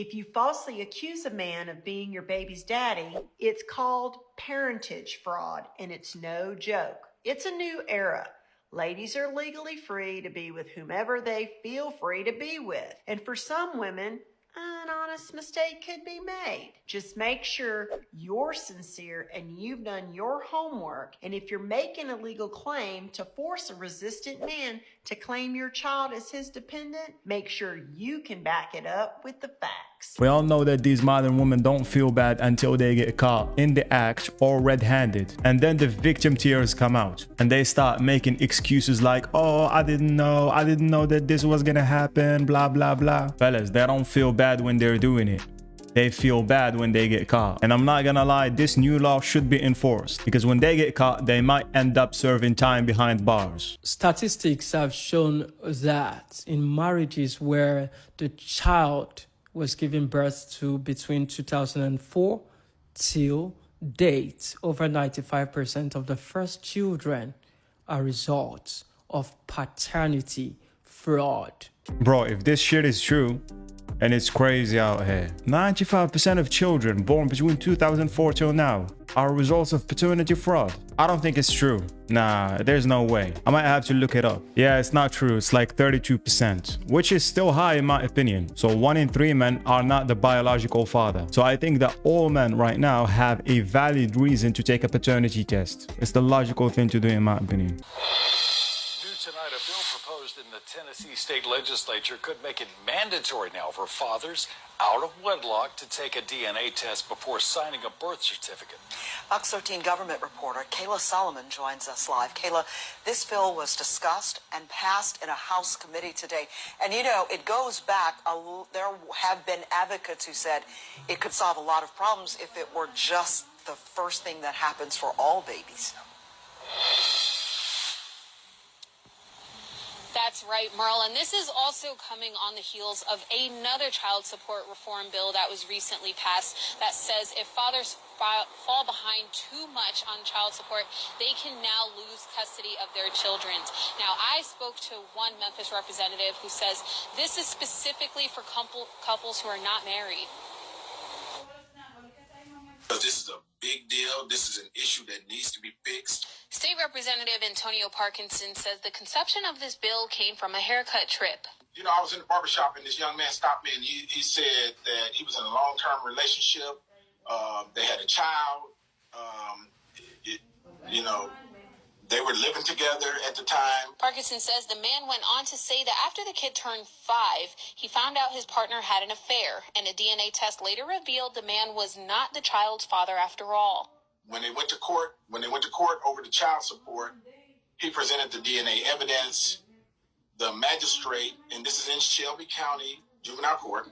If you falsely accuse a man of being your baby's daddy, it's called parentage fraud, and it's no joke. It's a new era. Ladies are legally free to be with whomever they feel free to be with. And for some women, an honest mistake could be made. Just make sure you're sincere and you've done your homework. And if you're making a legal claim to force a resistant man to claim your child as his dependent, make sure you can back it up with the facts. We all know that these modern women don't feel bad until they get caught in the act or red-handed. And then the victim tears come out and they start making excuses like, oh, I didn't know that this was gonna happen, blah, blah, blah. Fellas, they don't feel bad when they're doing it. They feel bad when they get caught. And I'm not gonna lie, this new law should be enforced because when they get caught, they might end up serving time behind bars. Statistics have shown that in marriages where the child was given birth to between 2004 till date, over 95% of the first children are results of paternity fraud. Bro, if this shit is true, and it's crazy out here, 95% of children born between 2004 till now are results of paternity fraud. I don't think it's true. Nah, there's no way. I might have to look it up. Yeah, it's not true. It's like 32%, which is still high in my opinion. So 1 in 3 men are not the biological father. So I think that all men right now have a valid reason to take a paternity test. It's the logical thing to do in my opinion. Tonight, a bill proposed in the Tennessee state legislature could make it mandatory now for fathers out of wedlock to take a DNA test before signing a birth certificate. Fox 13 government reporter Kayla Solomon joins us live. Kayla, this bill was discussed and passed in a House committee today. And, you know, it goes back. There have been advocates who said it could solve a lot of problems if it were just the first thing that happens for all babies. That's right, Merle. And this is also coming on the heels of another child support reform bill that was recently passed that says if fathers fall behind too much on child support, they can now lose custody of their children. Now, I spoke to one Memphis representative who says this is specifically for couples who are not married. This is a big deal. This is an issue that needs to be fixed. State Representative Antonio Parkinson says the conception of this bill came from a haircut trip. You know, I was in the barbershop and this young man stopped me and he said that he was in a long-term relationship. They had a child. They were living together at the time. Parkinson says the man went on to say that after the kid turned 5, he found out his partner had an affair, and a DNA test later revealed the man was not the child's father after all. When they went to court over the child support, he presented the DNA evidence. The magistrate, and this is in Shelby County Juvenile Court,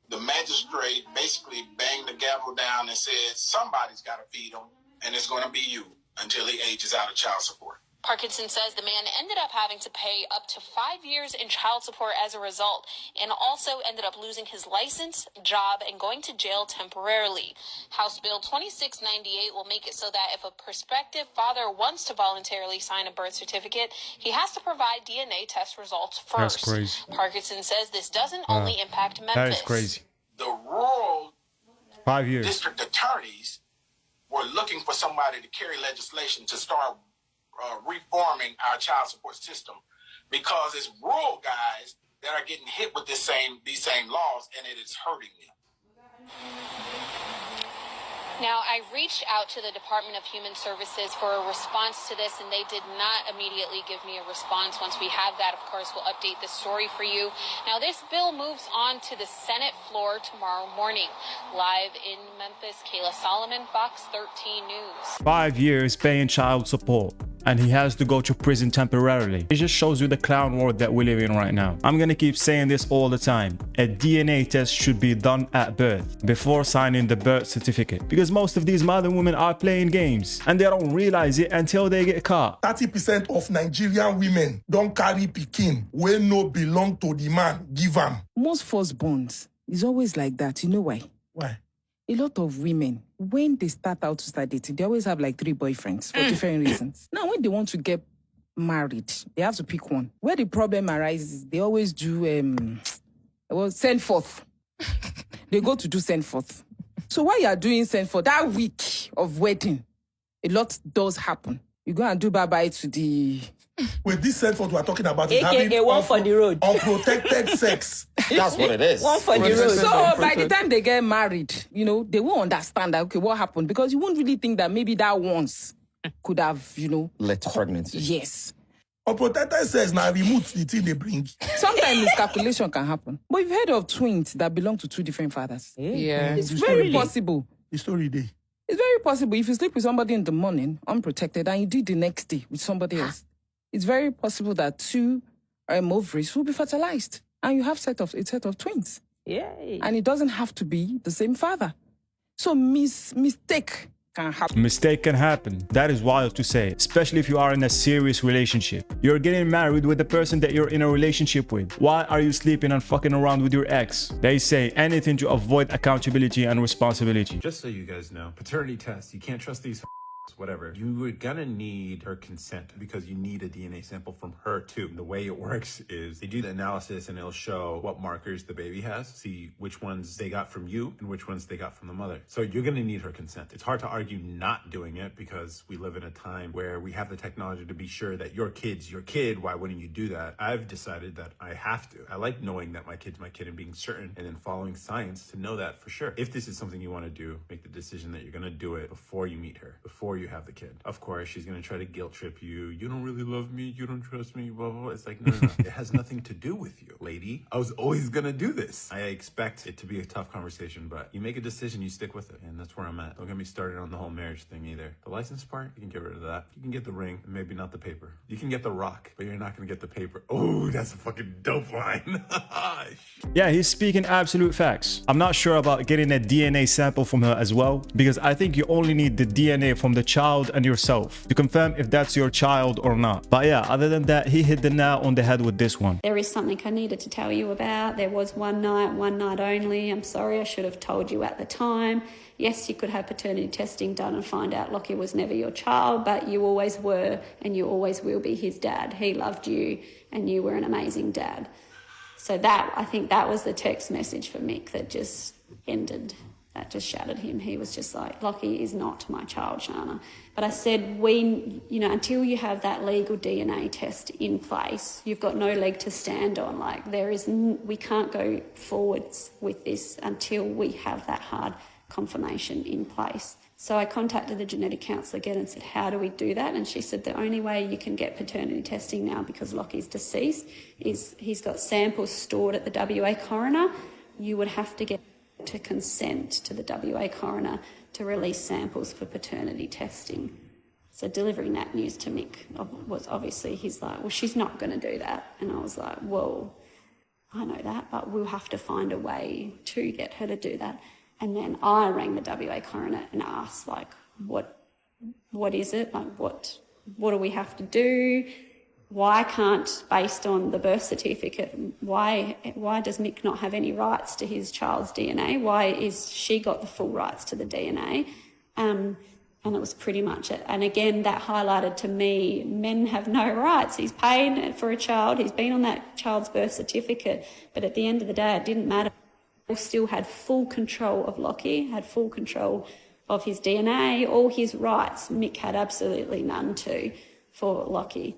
the magistrate basically banged the gavel down and said, somebody's got to feed him, and it's going to be you until he ages out of child support. Parkinson says the man ended up having to pay up to 5 years in child support as a result, and also ended up losing his license, job, and going to jail temporarily. House Bill 2698 will make it so that if a prospective father wants to voluntarily sign a birth certificate, he has to provide DNA test results first. That's crazy. Parkinson says this doesn't only impact Memphis. That is crazy. The rural 5 years. district attorneys were looking for somebody to carry legislation to start reforming our child support system, because it's rural guys that are getting hit with these same laws, and it is hurting them. Now, I reached out to the Department of Human Services for a response to this, and they did not immediately give me a response. Once we have that, of course, we'll update the story for you. Now, this bill moves on to the Senate floor tomorrow morning. Live in Memphis, Kayla Solomon, Fox 13 News. 5 years paying child support, and he has to go to prison temporarily. It just shows you the clown world that we live in right now. I'm gonna keep saying this all the time. A DNA test should be done at birth before signing the birth certificate, because most of these modern women are playing games and they don't realize it until they get caught. 30% of Nigerian women don't carry pikin wey no belong to the man give am. Most firstborns is always like that. You know why? Why? A lot of women, when they start out to start dating, they always have like 3 boyfriends for different reasons. Now, when they want to get married, they have to pick one. Where the problem arises, they always do, send forth. they go to do send forth. So while you are doing send forth, that week of wedding, a lot does happen. You go and do bye-bye to the... With this send forth we're talking about is AKA having one for the road. unprotected sex. That's what it is. One for the road. So by the time they get married, they won't understand that, okay, what happened? Because you won't really think that maybe that once could have, Led to pregnancy. Yes. Unprotected sex now removes the thing they bring. Sometimes miscalculation can happen. But you've heard of twins that belong to two different fathers. Yeah. It's very possible. The story day. It's very possible. If you sleep with somebody in the morning, unprotected, and you do it the next day with somebody else, it's very possible that two ovaries will be fertilized. And you have a set of twins. Yay. And it doesn't have to be the same father. So mistake can happen. Mistake can happen. That is wild to say, especially if you are in a serious relationship. You're getting married with the person that you're in a relationship with. Why are you sleeping and fucking around with your ex? They say anything to avoid accountability and responsibility. Just so you guys know, paternity tests, you can't trust these whatever. You are gonna need her consent because you need a DNA sample from her too. The way it works is they do the analysis and it'll show what markers the baby has, see which ones they got from you and which ones they got from the mother. So you're gonna need her consent. It's hard to argue not doing it because we live in a time where we have the technology to be sure that your kid's your kid. Why wouldn't you do that? I've decided that I have to. I like knowing that my kid's my kid and being certain and then following science to know that for sure. If this is something you want to do, make the decision that you're gonna do it before you meet her, before you have the kid. Of course, she's gonna try to guilt trip you. You don't really love me. You don't trust me. Blah, blah, blah. It's like, no. It has nothing to do with you, lady. I was always gonna do this. I expect it to be a tough conversation, but you make a decision, you stick with it. And that's where I'm at. Don't get me started on the whole marriage thing either. The license part, you can get rid of that. You can get the ring, and maybe not the paper. You can get the rock, but you're not gonna get the paper. Oh, that's a fucking dope line. Yeah, he's speaking absolute facts. I'm not sure about getting a DNA sample from her as well, because I think you only need the DNA from the child and yourself to confirm if that's your child or not. But yeah, other than that, he hit the nail on the head with this one. There is something I needed to tell you about. There was one night only. I'm sorry, I should have told you at the time. Yes, you could have paternity testing done and find out Lockie was never your child, but you always were and you always will be his dad. He loved you and you were an amazing dad. So I think that was the text message for Mick that just ended. That just shattered him. He was just like, Lockie is not my child, Shana. But I said, until you have that legal DNA test in place, you've got no leg to stand on. Like we can't go forwards with this until we have that hard confirmation in place. So I contacted the genetic counsellor again and said, how do we do that? And she said, the only way you can get paternity testing now, because Lockie's deceased, is he's got samples stored at the WA coroner. You would have to get to consent to the WA coroner to release samples for paternity testing. So delivering that news to Mick was obviously, he's like, well, she's not going to do that. And I was like, well, I know that, but we'll have to find a way to get her to do that. And then I rang the WA coroner and asked, like, what is it? Like, what do we have to do? Why can't, based on the birth certificate, why does Mick not have any rights to his child's DNA? Why is she got the full rights to the DNA? And it was pretty much it. And again, that highlighted to me, men have no rights. He's paid for a child. He's been on that child's birth certificate. But at the end of the day, it didn't matter. He still had full control of Lockie, had full control of his DNA, all his rights. Mick had absolutely none for Lockie.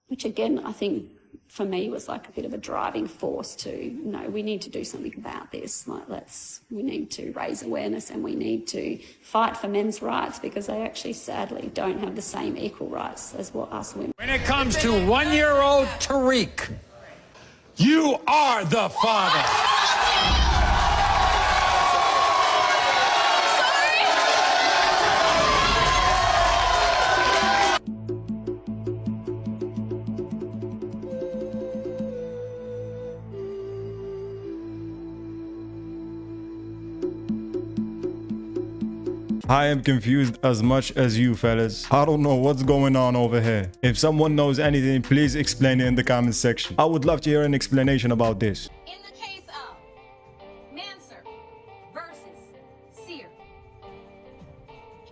Which again, I think for me was like a bit of a driving force to, no, we need to do something about this. Like we need to raise awareness and we need to fight for men's rights because they actually sadly don't have the same equal rights as what us women. When it comes to 1-year-old Tariq, you are the father. I am confused as much as you fellas. I don't know what's going on over here. If someone knows anything, please explain it in the comment section. I would love to hear an explanation about this. In the case of Manser versus Sear,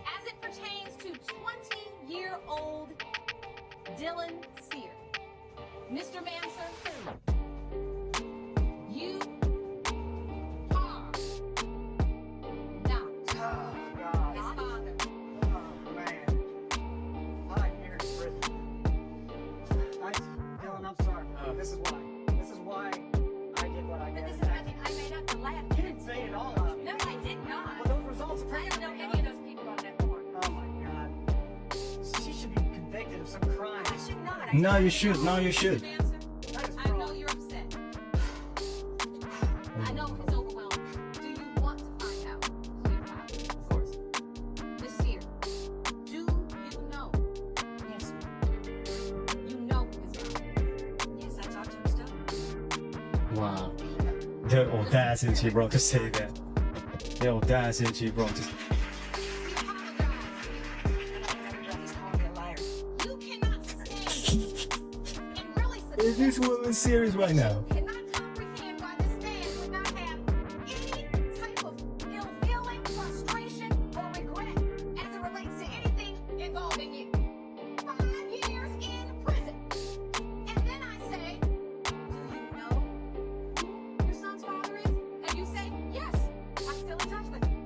as it pertains to 20-year-old Dylan Sear, Mr. Manser, you It's a crime. I should not. No, you should. No, you should. I know you're upset. I know it's overwhelming. Do you want to find out who your father is? Of course. Miss Sear, do you know? Yes. You know who his father is? Yes, I talked to him still. Wow. The audacity, bro, to say that. The audacity, bro. Is this woman serious right now? Cannot comprehend why this man would not have any type of ill feeling, frustration, or regret as it relates to anything involving you. 5 years in prison. And then I say, do you know who your son's father is? And you say, yes, I'm still in touch with him.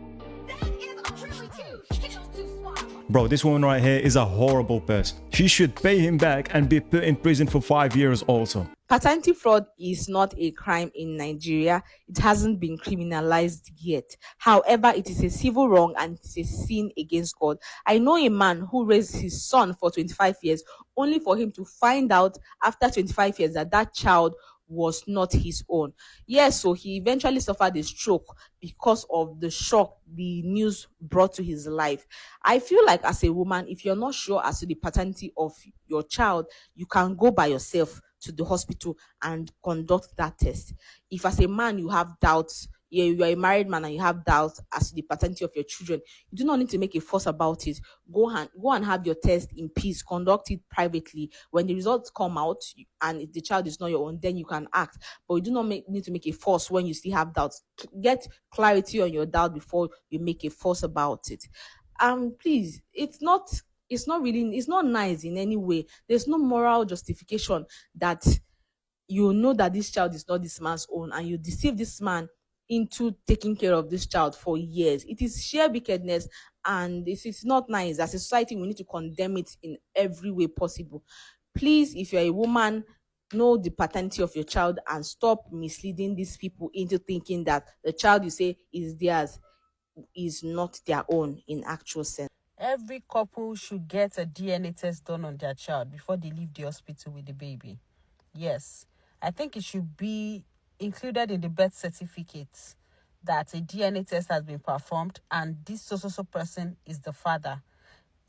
That is a really huge hill to swallow. Bro, this woman right here is a horrible person. She should pay him back and be put in prison for 5 years also. Paternity fraud is not a crime in Nigeria. It hasn't been criminalized yet. However, it is a civil wrong and it is a sin against God. I know a man who raised his son for 25 years only for him to find out after 25 years that that child was not his own. Yes, so he eventually suffered a stroke because of the shock the news brought to his life. I feel like as a woman, if you're not sure as to the paternity of your child, you can go by yourself to the hospital and conduct that test. If as a man you have doubts, you are a married man and you have doubts as to the paternity of your children, you do not need to make a fuss about it. Go and have your test in peace, conduct it privately. When the results come out and if the child is not your own, then you can act. But you do not need to make a fuss when you still have doubts. Get clarity on your doubt before you make a fuss about it. Please, it's not nice in any way. There's no moral justification that you know that this child is not this man's own and you deceive this man into taking care of this child for years. It is sheer wickedness and it's not nice. As a society, we need to condemn it in every way possible. Please, if you're a woman, know the paternity of your child and stop misleading these people into thinking that the child you say is theirs is not their own in actual sense. Every couple should get a DNA test done on their child before they leave the hospital with the baby. Yes, I think it should be included in the birth certificate that a DNA test has been performed and this so person is the father.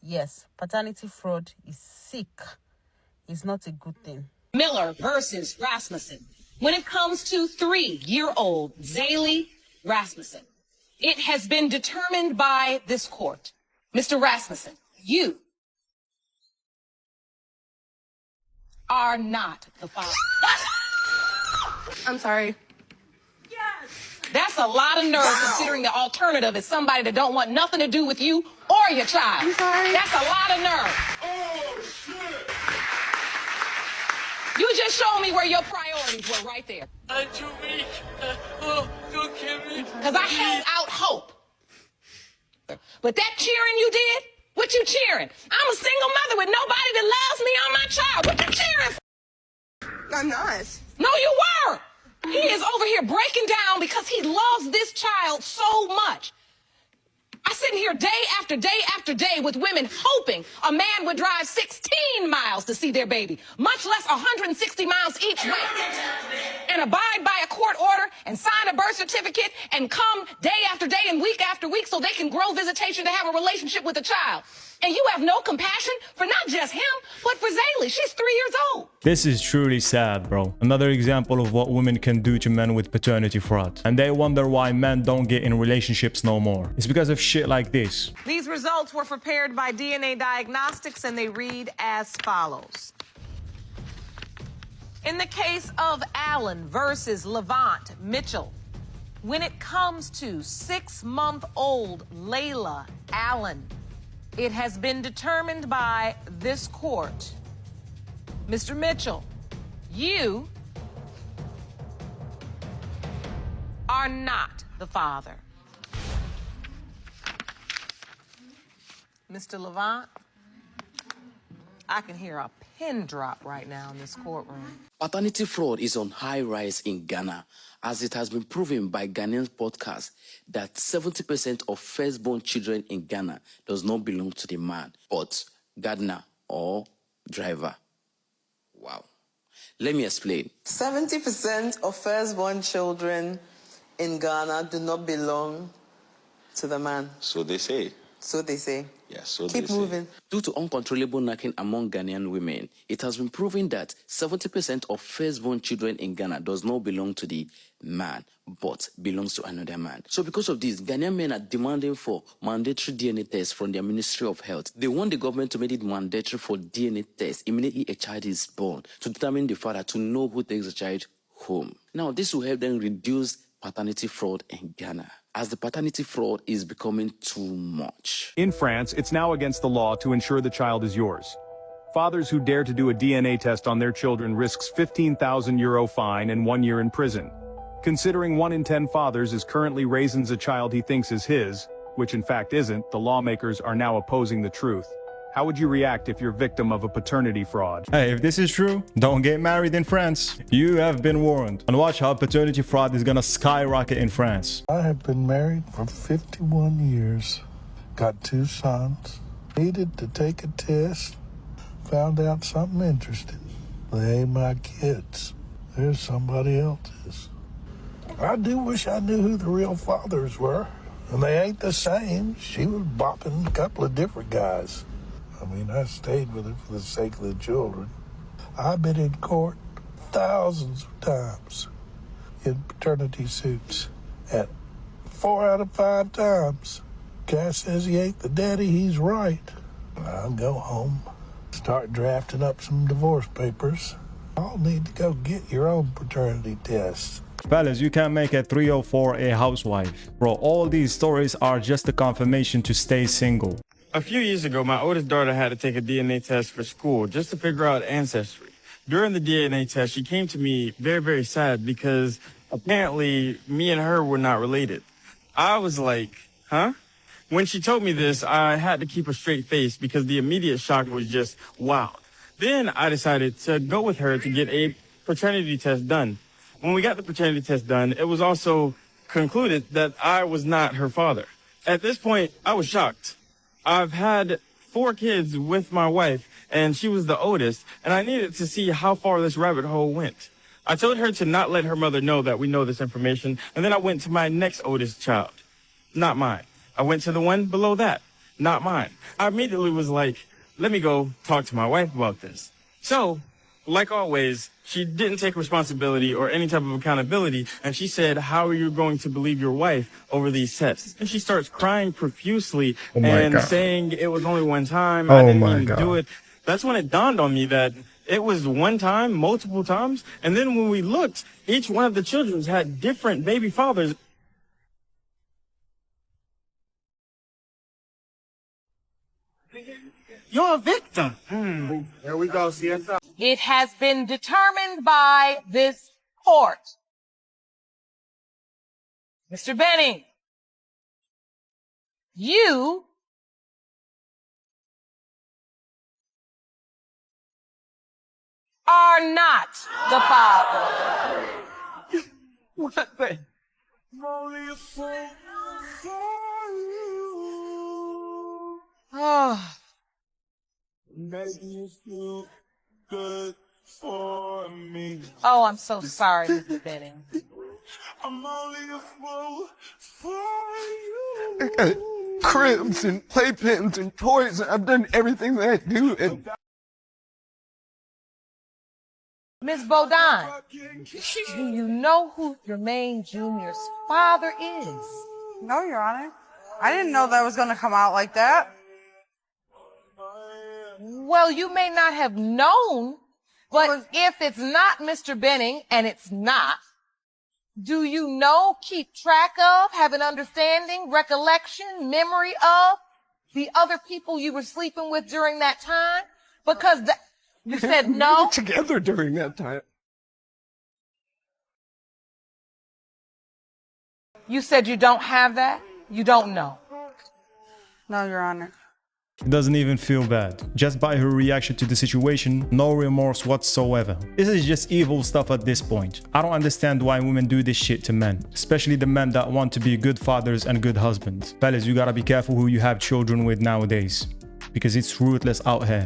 Yes, paternity fraud is sick. It's not a good thing. Miller versus Rasmussen. When it comes to 3-year-old Zaylee Rasmussen, it has been determined by this court. Mr. Rasmussen, you are not the father. I'm sorry. Yes. That's a lot of nerve considering the alternative is somebody that don't want nothing to do with you or your child. I'm sorry. That's a lot of nerve. Oh, shit! You just showed me where your priorities were right there. I'm too weak. Don't kill me. Because I held out hope. But that cheering you did, what you cheering? I'm a single mother with nobody that loves me or my child. What you cheering for? I'm not. No, you were. He is over here breaking down because he loves this child so much. I sit here day after day after day with women hoping a man would drive 16 miles to see their baby, much less 160 miles each way, and abide by a court order and sign a birth certificate and come day after day and week after week so they can grow visitation to have a relationship with the child. And you have no compassion for not just him, but for Zaylee. She's 3 years old. This is truly sad, bro. Another example of what women can do to men with paternity fraud. And they wonder why men don't get in relationships no more. It's because of shit like this. These results were prepared by DNA Diagnostics and they read as follows. In the case of Allen versus Levant Mitchell, when it comes to 6-month-old Layla Allen, it has been determined by this court. Mr. Mitchell, you are not the father. Mr. Levant, I can hear a pin drop right now in this courtroom. Paternity fraud is on high rise in Ghana, as it has been proven by Ghanaian podcasts that 70% of firstborn children in Ghana does not belong to the man, but gardener or driver. Wow. Let me explain. 70% of firstborn children in Ghana do not belong to the man. So they say. So they say. Yes, so Keep they say. moving. Due to uncontrollable knacking among Ghanaian women, it has been proven that 70% of firstborn children in Ghana does not belong to the man, but belongs to another man. So because of this, Ghanaian men are demanding for mandatory DNA tests from their Ministry of Health. They want the government to make it mandatory for DNA tests immediately a child is born to determine the father, to know who takes the child home. Now, this will help them reduce paternity fraud in Ghana, as the paternity fraud is becoming too much. In France, it's now against the law to ensure the child is yours. Fathers who dare to do a DNA test on their children risks €15,000 fine and 1 year in prison. Considering 1 in 10 fathers is currently raising a child he thinks is his, which in fact isn't, the lawmakers are now opposing the truth. How would you react if you're victim of a paternity fraud? Hey, if this is true, don't get married in France. You have been warned. And watch how paternity fraud is gonna skyrocket in France. I have been married for 51 years. Got 2 sons. Needed to take a test. Found out something interesting. They ain't my kids. They're somebody else's. I do wish I knew who the real fathers were. And they ain't the same. She was bopping a couple of different guys. I mean, I stayed with her for the sake of the children. I've been in court thousands of times in paternity suits. And 4 out of 5 times, guy says he ain't the daddy, he's right. I'll go home, start drafting up some divorce papers. I'll need to go get your own paternity test. Fellas, you can't make a 304 a housewife. Bro, all these stories are just a confirmation to stay single. A few years ago, my oldest daughter had to take a DNA test for school just to figure out ancestry. During the DNA test, she came to me very, very sad because apparently me and her were not related. I was like, huh? When she told me this, I had to keep a straight face because the immediate shock was just wow. Then I decided to go with her to get a paternity test done. When we got the paternity test done, it was also concluded that I was not her father. At this point, I was shocked. I've had 4 kids with my wife, and she was the oldest, and I needed to see how far this rabbit hole went. I told her to not let her mother know that we know this information, and then I went to my next oldest child. Not mine. I went to the one below that. Not mine. I immediately was like, let me go talk to my wife about this. So, like always, she didn't take responsibility or any type of accountability, and she said, how are you going to believe your wife over these tests? And she starts crying profusely and saying it was only one time, I didn't mean to do it. That's when it dawned on me that it was one time, multiple times, and then when we looked, each one of the children had different baby fathers. You're a victim. There we go, CSI. It has been determined by this court. Mr. Benning, you are not the father. What the? Oh. Oh, I'm so sorry, Mr. Benning. I got cribs and playpens and toys, and I've done everything that I do. And Ms. Bodine, do you know who Jermaine Jr.'s father is? No, Your Honor. I didn't know that was going to come out like that. Well, you may not have known, but if it's not Mr. Benning, and it's not, do you know, keep track of, have an understanding, recollection, memory of the other people you were sleeping with during that time? Because you said no? We were together during that time. You said you don't have that? You don't know? No, Your Honor. It doesn't even feel bad. Just by her reaction to the situation, no remorse whatsoever. This is just evil stuff at this point. I don't understand why women do this shit to men, especially the men that want to be good fathers and good husbands. Fellas, you gotta be careful who you have children with nowadays, because it's ruthless out here.